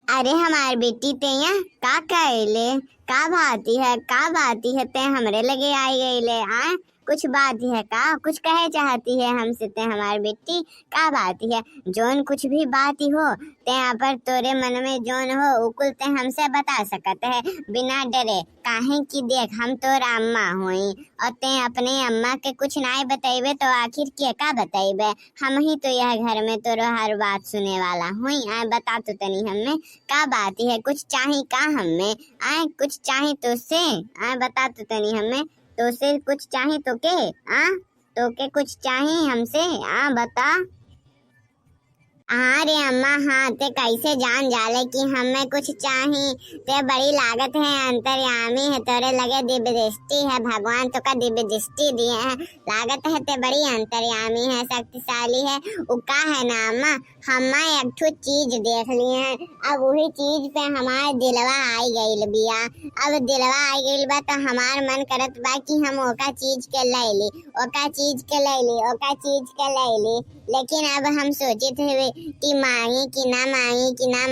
अरे हमार बेटी ते यहाँ का कहले का बाती है ते हमरे लगे आई गईले आ कुछ बात है का कुछ कहे चाहती है हमसे ते हमार बेटी का बात है जोन कुछ भी बात ही हो ते यहाँ पर तोरे मन में जोन हो उकुल ते हमसे बता सकते है बिना डरे काहे कि देख हम तोर अम्मा हुई और ते अपने अम्मा के कुछ नाई बतेबे तो आखिर के का बतेबे हम ही तो यह घर में तोरो हर बात सुने वाला हुई आ बता तो तनी हमें का बात है कुछ चाही का हमें आए कुछ चाही तो से आ बता तो तनी हमें तो से कुछ चाही तो के आ तो के कुछ चाही हमसे आ बता। हाँ रे अम्मा हाँ ते कैसे जान जाले कि हमें कुछ चाही ते बड़ी लागत है अंतर्यामी है तोरे लगे दिव्य दृष्टि है भगवान तो का दिव्य दृष्टि दिए है लागत है ते बड़ी अंतर्यामी है शक्तिशाली है उका है ना अम्मा हम एक ठो चीज देख लिए हैं अब वही चीज पे हमारे दिलवा आई गईल बिया अब दिलवा आई गईल बा तो हमार मन करत बा कि हम ओका चीज के ले ली ओका चीज के ले ली ओका चीज के ले ली लेकिन अब हम सोचे थे कि मांगी कि ना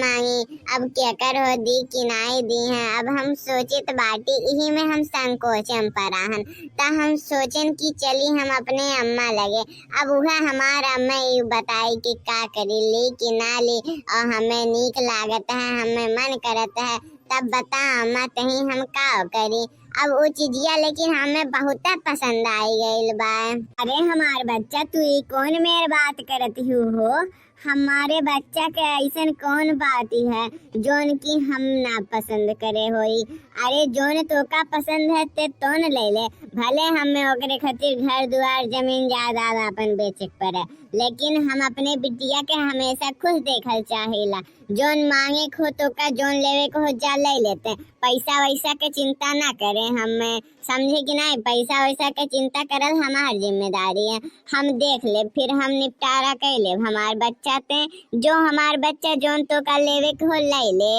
मांगी अब क्या कर हो दी कि नाई दी है अब हम सोचित बाटी यही में हम संकोचन पराहन ता हम सोचन कि चली हम अपने अम्मा लगे अब वह हमार अम्मा यू बताई कि का करी ली कि ना ली और हमें नीक लागत है हमें मन करता है तब बता अम्मा तही हम का करी अब वो चीजिया लेकिन हमें बहुत पसंद आई गई बा। अरे हमार बच्चा तू ही कौन मेरे बात करती हो हमारे बच्चा के ऐसन कौन बात है जोन की हम ना पसंद करे होई अरे जोन तो का पसंद है ते तोन ले ले भले हमें ओकरे खातिर घर दुआर जमीन जायदाद अपन बेचे पड़े लेकिन हम अपने बिटिया के हमेशा खुश देखल चाहेला जोन मांगे खो तो का जोन लेवे को हो जा ले लेते पैसा वैसा के चिंता ना करें हमें समझे कि नहीं पैसा वैसा के चिंता करल हमार जिम्मेदारी है हम देख ले फिर हम निपटारा कर ले हमार बच्चा ते जो हमार बच्चा जोन तो का लेवे को ले ले।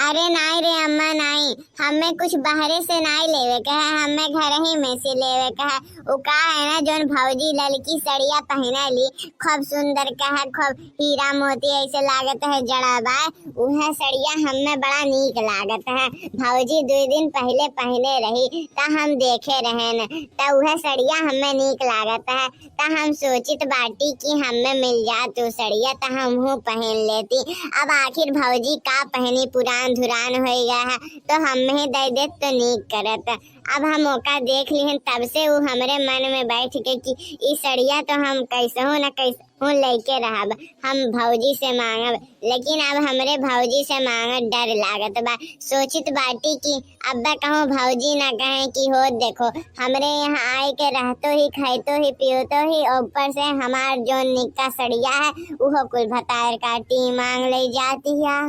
अरे नहीं रे अम्मा नहीं हमें कुछ बाहरे से नहीं लेवे का है हमें घर ही में से लेवे का है वो का है ना जोन भौजी लड़की सड़िया पहना ली खूब सुंदर का है खूब हीरा मोती ऐसे लागत है जड़ा बा वह सड़िया हमें बड़ा नीक लागत है भौजी 2 दिन पहले पहने रही ता हम देखे रहे न ता वह सड़िया हमें नीक लागत है ता हम सोचित बाटी कि हमें मिल जा तो सड़िया ता हम हूँ पहन लेती अब आखिर भौजी का पहनी पुरान धुरान हो गया है तो हमें दे दे तो नीक करत अब हम मौका देख ली तब से वो हमारे मन में बैठ के कि इस सड़िया तो हम कैसे हो न कैसे हूँ लेके रहब हम भौजी से मांगब लेकिन अब हमरे भौजी से मांगब डर लागत बा सोचित बाटी कि अब्बा कहूँ भौजी ना कहे कि हो देखो हमरे यहाँ आए के रहतो ही खाइतो ही पियोतो ही और ऊपर से हमार जो निक्का सड़िया है वो कुल भतार काटी मांग ले जाती है।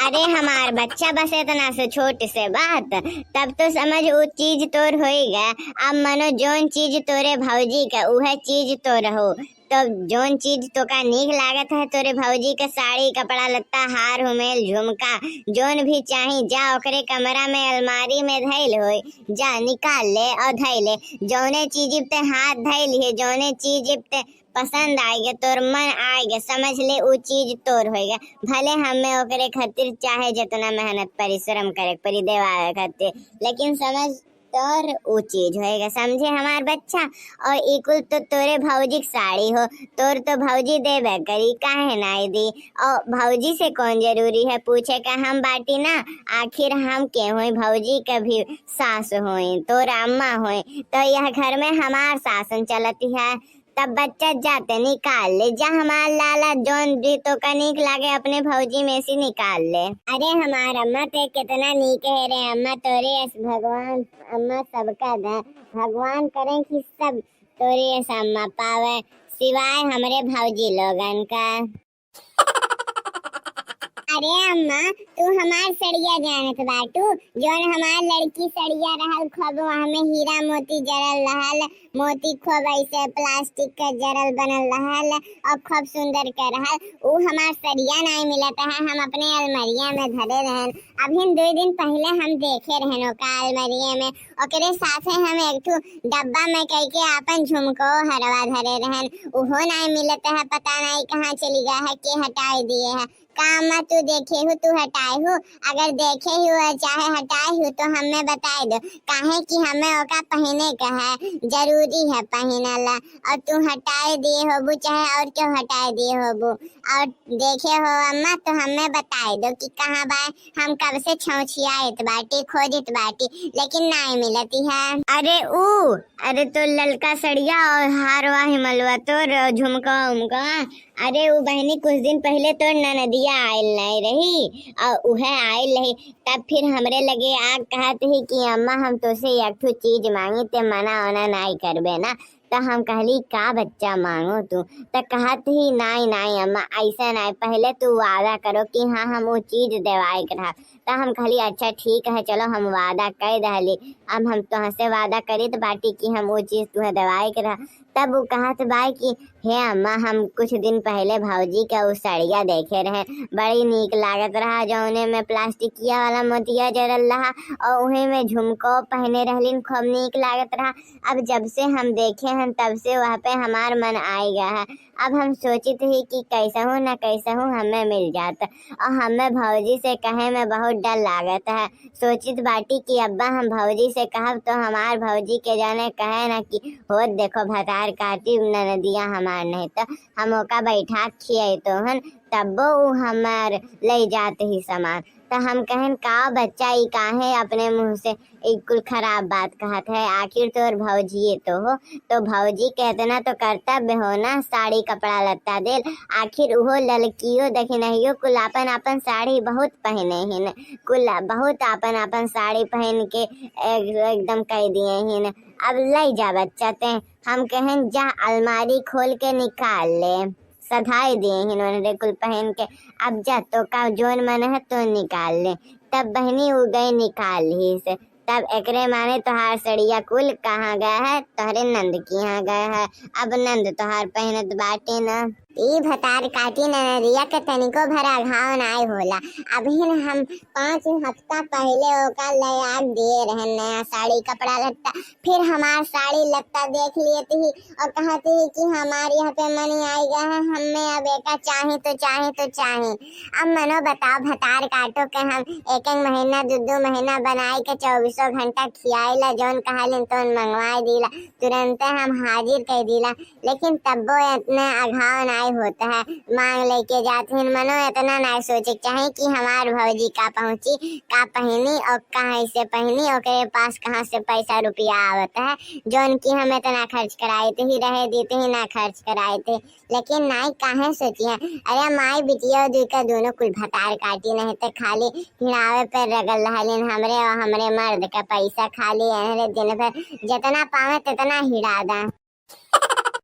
अरे हमार बच्चा बस इतना से छोट से बात तब तो समझ वो चीज तोर होएगा अब मनो जोन चीज तोरे भौजी का वह चीज तो रहो तो जोन चीज तो का नीक लागत है तोरे भौजी के साड़ी कपड़ा लत्ता हार हुमेल झुमका जोन भी चाही जा ओकरे कमरा में अलमारी में धैल होई जा निकाल ले और धैले जोने चीज पे हाथ धैल है जोने चीज पे पसंद आएगा तोर मन आएगा समझ ले वो चीज तोर होएगा भले हमें ओकरे खातिर चाहे जितना मेहनत परिश्रम करे परी देवा खातिर लेकिन समझ तोर वो चीज होएगा समझे हमार बच्चा और इकुल तो तोरे भौजी की साड़ी हो तोर तो भौजी देबे करी काहे नहीं दी और भौजी से कौन जरूरी है पूछे का हम बाटी ना आखिर हम के हुई भौजी के भी सास हुई तोर अम्मा हुई तो यह घर में हमार शासन चलती है तब बच्चा जाते निकाल ले जा हमार लाला जोन भी तो का नीक लागे अपने भौजी में से निकाल ले। अरे हमार अम्मा ते कितना नीक है रे अम्मा तोरे भगवान अम्मा सबका दे भगवान करें कि सब तोरे अम्मा पावे सिवाय हमारे भौजी लोगन का। अरे अम्मा तू हमार सड़िया जानत बाटू जोन हमार लड़की सड़िया रहल खूब वहाँ में हीरा मोती जरल रहल मोती खूब ऐसे प्लास्टिक का जरल बनल रहल और खूब सुंदर का रहल वो हमार सड़िया नहीं मिलत है हम अपने अलमारिया में धरे रहन अभी 2 दिन पहले हम देखे रहन ओका अलमारिया में ओकरे साथे हम एक ठो डब्बा में कह के अपन झुमको हरवा धरे रहन उहो नहीं मिलत है पता नहीं कहाँ चली गया है के हटाई दिए है का अम्मा तू देखे हो तू हटाए हो? अगर देखे हो चाहे हटाए हो तो हमें बताए दो, काहे कि हमें ओका पहने का है, जरूरी है पहनला। और तू हटाए दिए होबू चाहे और क्यों हटाए दिए होबू, और देखे हो अम्मा तो हमें बताए दो कि कहाँ बा। हम कब से छौछियात बाटी खोजत बाटी लेकिन नहीं मिलती है। अरे तो ललका सड़िया और हारवा हिमलवा तो झुमका उमका। अरे वो बहनी कुछ दिन पहले तो ननदिया आयल नहीं रही और उहे आयल रही, तब फिर हमरे लगे आग कहत ही कि अम्मा हम तो से एक ठो चीज मांगी ते मना ओना नहीं करबे ना। तो हम कहली का बच्चा मांगो तू, तो कहत ही नहीं नहीं अम्मा ऐसा नहीं, पहले तू वादा करो कि हाँ हम वो चीज देवाए के रहा। तो हम कहली अच्छा ठीक है चलो हम वादा कर दहली। अब हम तुह से वादा करी तो बाटी कि हम वो चीज तुम्हें दवाई के रहा। तब वो कहत बाई कि हे अम्मा हम कुछ दिन पहले भौजी का वो साड़िया देखे रहे, बड़ी नीक लागत रहा, जौने में प्लास्टिकिया वाला मोतिया जरल रहा और उहे में झुमको पहने रहलिन, खूब नीक लागत रहा। अब जब से हम देखे हैं तब से वहाँ पे हमार मन आ गया है। अब हम सोचित ही कि कैसा हूँ न कैसा हूँ हमें मिल जाता, और हमें भौजी से कहे में बहुत डर लागत है। सोचित बाटी कि अब्बा हम भौजी से कहब तो हमार भौजी के जाने कहे ना कि हो देखो भतार काटी ननदिया हमार, नहीं तो हम ओका बैठा खियाई तो हन तब्बो उ हमार ले जाते ही सामान। तो हम कहन का बच्चा ई काहे अपने मुंह से कुल खराब बात कहत है, आखिर तोर भौजी तो हो, तो भौजी कहतना तो कर्तव्य हो ना साड़ी कपड़ा लत्ता देल। आखिर उहो लड़कियों देखे नहीं कुल अपन अपन साड़ी बहुत पहने हिन, कुल बहुत अपन अपन साड़ी पहन के एकदम कह दिए हिन। अब ले जा बच्चा ते, हम कहन जा अलमारी खोल के निकाल ले, सधाई दिए इन्होंने कुल पहन के। अब जा तो का जोन मन है तो निकाल ले। तब बहनी उ गई निकाल ही से, तब एकरे माने तोहार सड़िया कुल कहाँ गया है, तोहरे नंद की यहाँ गया है। अब नंद तोहार पहनत बाटे न। ई भतार काटी ननदिया के तनिको भरा घाव नाई होला। अभी हम 5 हफ्ता पहले ओका लया दे रहे नया साड़ी कपड़ा लत्ता, फिर हमार साड़ी लत्ता देख लिए थी और कहती है कि हमारे यहाँ पे मनी आई गया है, हमें अब एका चाहे तो चाहे तो चाहे। अब मनो बताओ भतार काटो के हम एक महीना 2 महीना बनाए के 24 घंटा खियाइला, जौन कहलिन तो मंगवाई दिला, तुरंत हम हाजिर कर दिला, लेकिन तब्बो इतने अघाव नहीं होता है। मांग लेके जाते हैं, मनो इतना नहीं सोचे चाहे कि हमार भौजी का पहुंची का पहनी और कहाँ से पहनी और के पास कहाँ से पैसा रुपया आवता है, जौन की हम इतना खर्च कराए थे ही रहे देते ही ना खर्च कराए थे। लेकिन नहीं काहे सोची है, अरे माई बिटिया का दोनों कुल भतार काटी नहीं तो खाली हिड़ावे पे रगल रहलिन हमरे और हमरे मर्द का पैसा खाली दिन भर जितना पावे तितना हिड़ा दा।